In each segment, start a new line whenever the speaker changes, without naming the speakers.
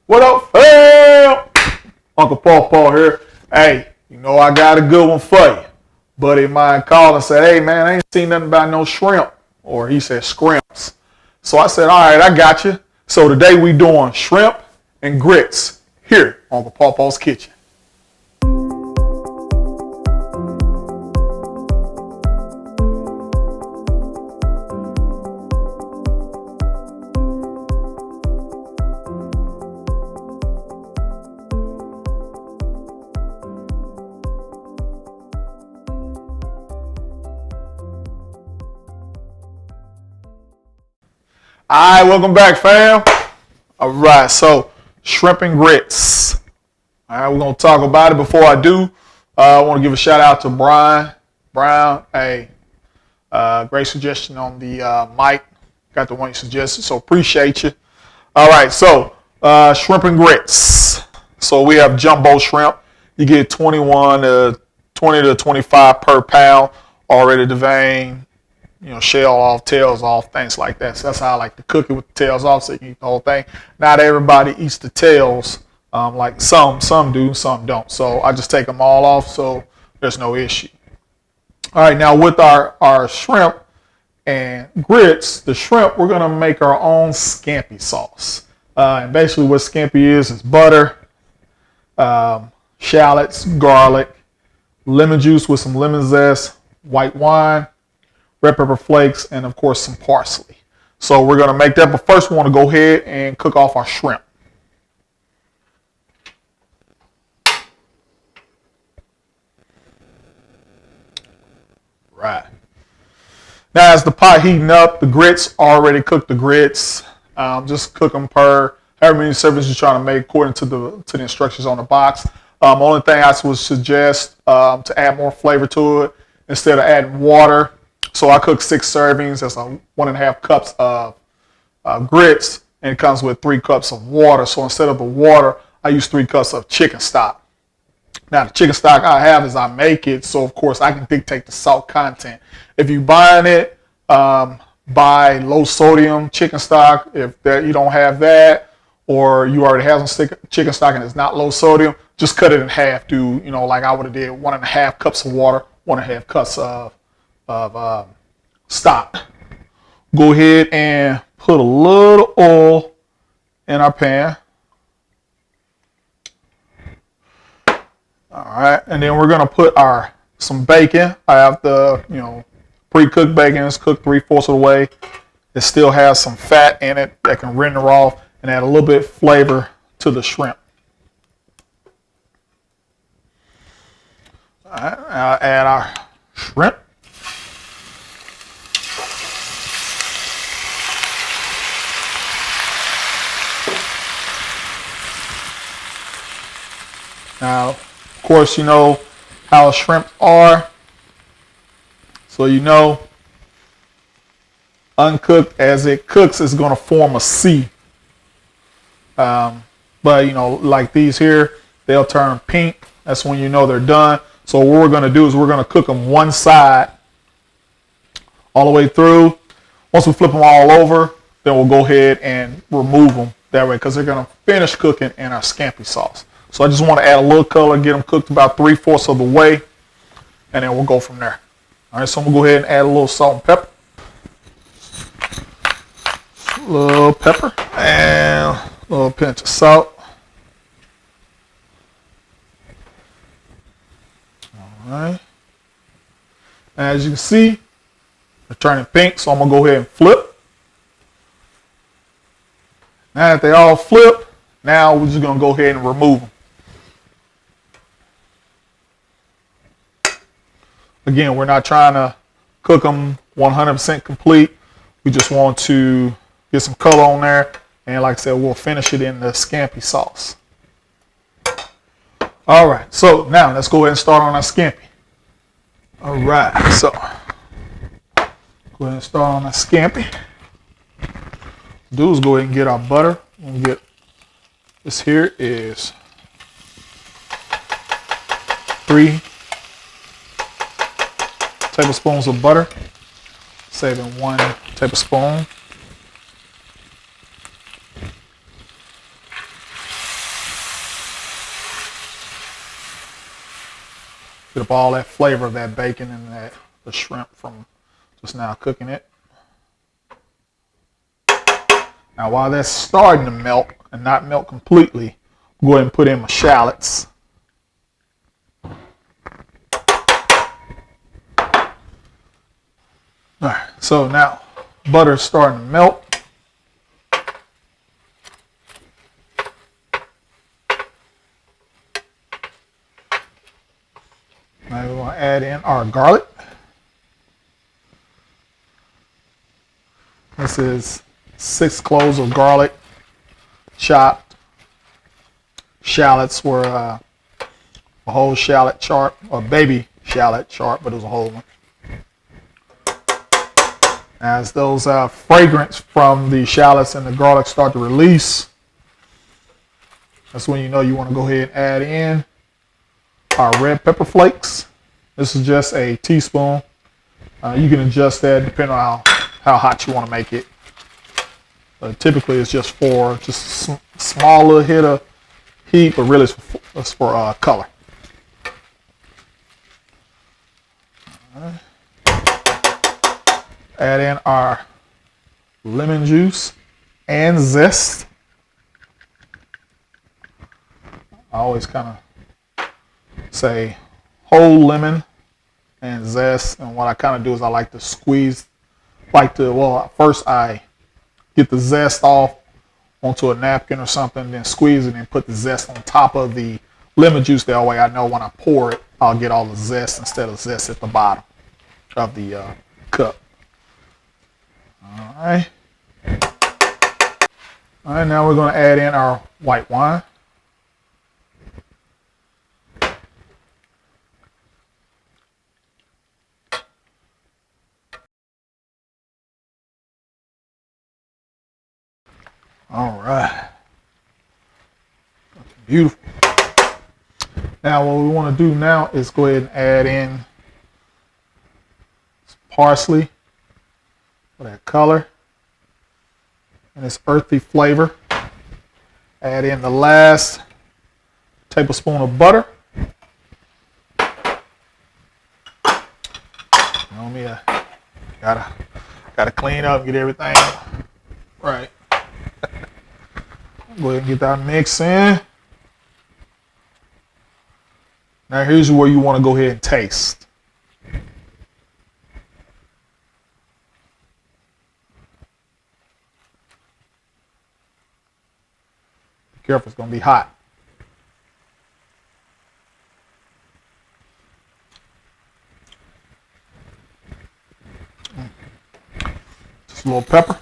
What up, fam? Uncle Paw here. Hey, you know I got a good one for you. Buddy of mine called and said, hey man, I ain't seen nothing about no shrimp. Or he said scrimps. So I said, all right, I got you. So today we doing shrimp and grits here on Uncle Paw's Kitchen. All right, welcome back, fam. All right, so shrimp and grits. All right, we're gonna talk about it. Before I do, I want to give a shout out to Brian Brown. Hey, great suggestion on the mic. Got the one you suggested, so appreciate you. All right, so shrimp and grits. So we have jumbo shrimp. You get 20 to 25 per pound, already deveined. You know, shell off, tails off, things like that. So that's how I like to cook it, with the tails off, so you can eat the whole thing. Not everybody eats the tails, like some do, some don't. So I just take them all off, so there's no issue. All right, now with our shrimp and grits, the shrimp, we're gonna make our own scampi sauce. And basically what scampi is butter, shallots, garlic, lemon juice with some lemon zest, white wine, red pepper flakes, and of course some parsley. So we're going to make that, but first we want to go ahead and cook off our shrimp. Right. Now as the pot heating up, the grits, already cooked the grits. Just cook them per however many servings you're trying to make according to the instructions on the box. Only thing I would suggest to add more flavor to it, instead of adding water. So I cook 6 servings. That's 1.5 cups of grits, and it comes with 3 cups of water. So instead of the water, I use 3 cups of chicken stock. Now the chicken stock I have is I make it, so of course I can dictate the salt content. If you're buying it, buy low sodium chicken stock. If you don't have that, or you already have some chicken stock and it's not low sodium, just cut it in half. Do like I would have did 1.5 cups of water, 1.5 cups of stock. Go ahead and put a little oil in our pan. All right, and then we're gonna put some bacon. I have the pre-cooked bacon. It's cooked 3/4 of the way. It still has some fat in it that can render off and add a little bit of flavor to the shrimp. All right, I'll add our shrimp. Now, of course, you know how shrimp are. So uncooked, as it cooks, it's going to form a C. But like these here, they'll turn pink. That's when you know they're done. So what we're going to do is we're going to cook them one side all the way through. Once we flip them all over, then we'll go ahead and remove them that way, because they're going to finish cooking in our scampi sauce. So I just want to add a little color, get them cooked about 3/4 of the way, and then we'll go from there. All right, so I'm going to go ahead and add a little salt and pepper. A little pepper and a little pinch of salt. All right. As you can see, they're turning pink, so I'm going to go ahead and flip. Now that they all flip, now we're just going to go ahead and remove them. Again, we're not trying to cook them 100% complete. We just want to get some color on there. And like I said, we'll finish it in the scampi sauce. All right, so now let's go ahead and start on our scampi. All right, so go ahead and start on our scampi. Do is go ahead and get our butter. We'll get this here is 3 tablespoons of butter, saving 1 tablespoon. Get up all that flavor of that bacon and the shrimp from just now cooking it. Now while that's starting to melt and not melt completely, go ahead and put in my shallots. All right, so now butter's starting to melt. Now we're going to add in our garlic. This is 6 cloves of garlic, chopped. Shallots were a whole shallot chart, or baby shallot chart, but it was a whole one. As those fragrance from the shallots and the garlic start to release, that's when you know you want to go ahead and add in our red pepper flakes. This is just a teaspoon. You can adjust that depending on how hot you want to make it. Typically it's just for just a small little hit of heat, but really it's for color. Right. Add in our lemon juice and zest. I always kind of say whole lemon and zest, and what I kind of do is I like to squeeze, first I get the zest off onto a napkin or something, then squeeze it and put the zest on top of the lemon juice. That way I know when I pour it, I'll get all the zest instead of zest at the bottom of the cup. All right. All right, now we're going to add in our white wine. All right. Beautiful. Now what we want to do now is go ahead and add in some parsley for that color and its earthy flavor. Add in the last tablespoon of butter. You know me, I gotta clean up and get everything right. Go ahead and get that mix in. Now here's where you want to go ahead and taste. Be careful, it's going to be hot. Just a little pepper.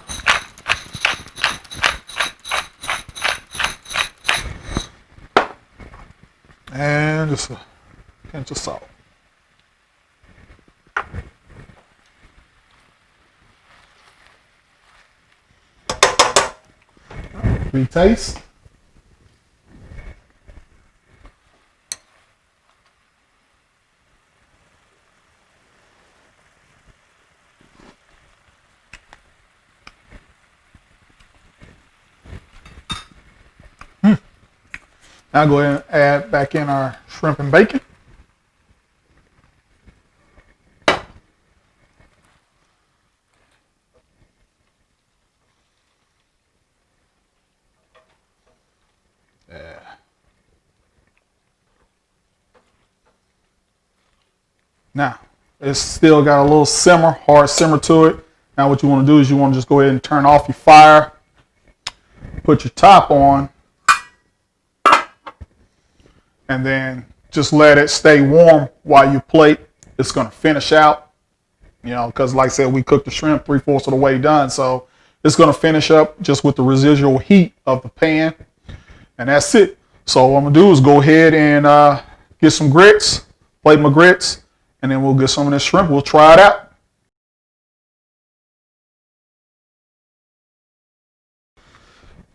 And just a pinch of salt. Retaste. Now go ahead and add back in our shrimp and bacon. Yeah. Now, it's still got a little hard simmer to it. Now what you want to do is you want to just go ahead and turn off your fire, put your top on, and then just let it stay warm while you plate. It's going to finish out, because like I said, we cooked the shrimp 3/4 of the way done. So it's going to finish up just with the residual heat of the pan. And that's it. So what I'm going to do is go ahead and get some grits, plate my grits, and then we'll get some of this shrimp. We'll try it out.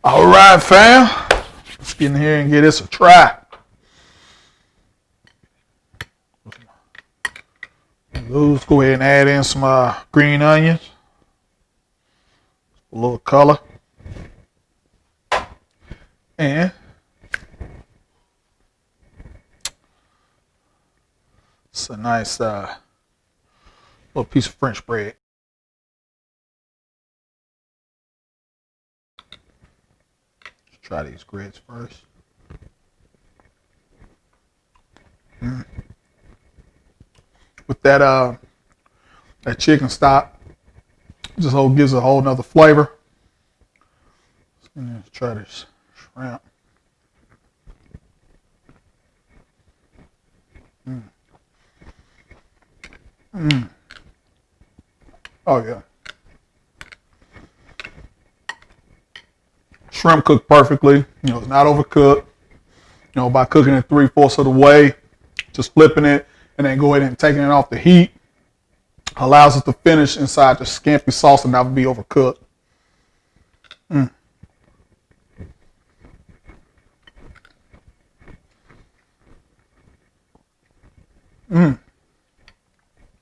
All right, fam. Let's get in here and give this a try. Let's go ahead and add in some green onions, a little color, and nice little piece of French bread. Let's try these grits first. With that chicken stock, just gives a whole nother flavor. Let's try this shrimp. Oh yeah. Shrimp cooked perfectly. It's not overcooked. By cooking it 3/4 of the way, just flipping it and then go ahead and taking it off the heat allows it to finish inside the scampi sauce and not be overcooked.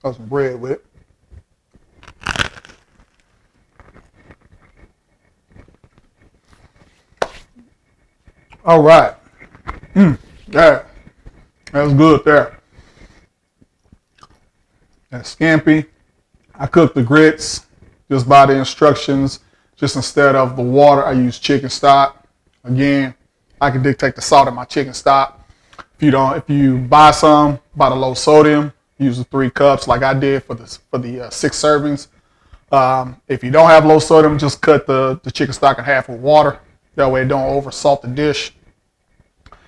Got some bread with it. All right. That was good there. That's scampi. I cooked the grits just by the instructions. Just instead of the water, I use chicken stock. Again, I can dictate the salt in my chicken stock. If you buy the low sodium, use the 3 cups like I did for the 6 servings. If you don't have low sodium, just cut the chicken stock in half with water. That way it don't over salt the dish.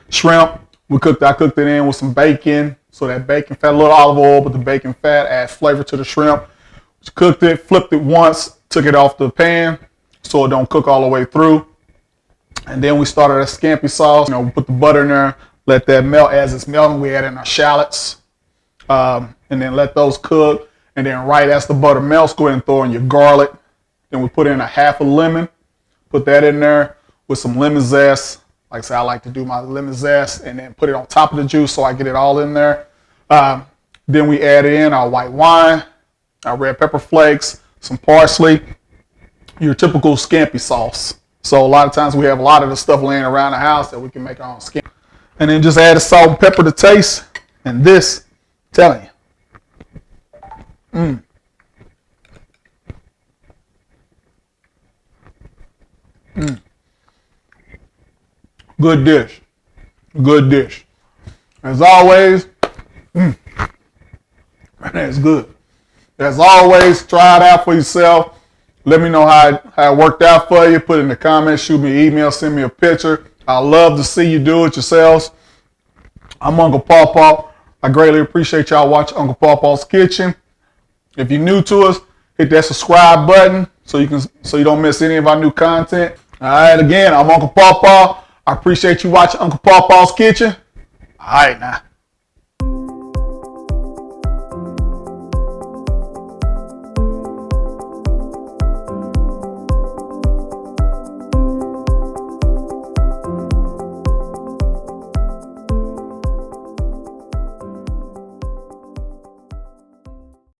Shrimp, I cooked it in with some bacon. So that bacon fat, a little olive oil, but the bacon fat adds flavor to the shrimp. Just cooked it, flipped it once, took it off the pan so it don't cook all the way through. And then we started a scampi sauce. We put the butter in there, let that melt. As it's melting, we add in our shallots, and then let those cook. And then right as the butter melts, go ahead and throw in your garlic. Then we put in a half a lemon, put that in there with some lemon zest. Like I said, I like to do my lemon zest and then put it on top of the juice so I get it all in there. Then we add in our white wine, our red pepper flakes, some parsley, your typical scampi sauce. So a lot of times we have a lot of the stuff laying around the house that we can make our own scampi. And then just add the salt and pepper to taste. And this, I'm telling you. Good dish. Good dish. As always, it's good. As always, try it out for yourself. Let me know how it worked out for you. Put it in the comments, shoot me an email, send me a picture. I love to see you do it yourselves. I'm Uncle Paw Paw. I greatly appreciate y'all watching Uncle Paw Paw's Kitchen. If you're new to us, hit that subscribe button so you don't miss any of our new content. All right, again, I'm Uncle Paw Paw. I appreciate you watching Uncle Paw Paw's Kitchen. All right, now.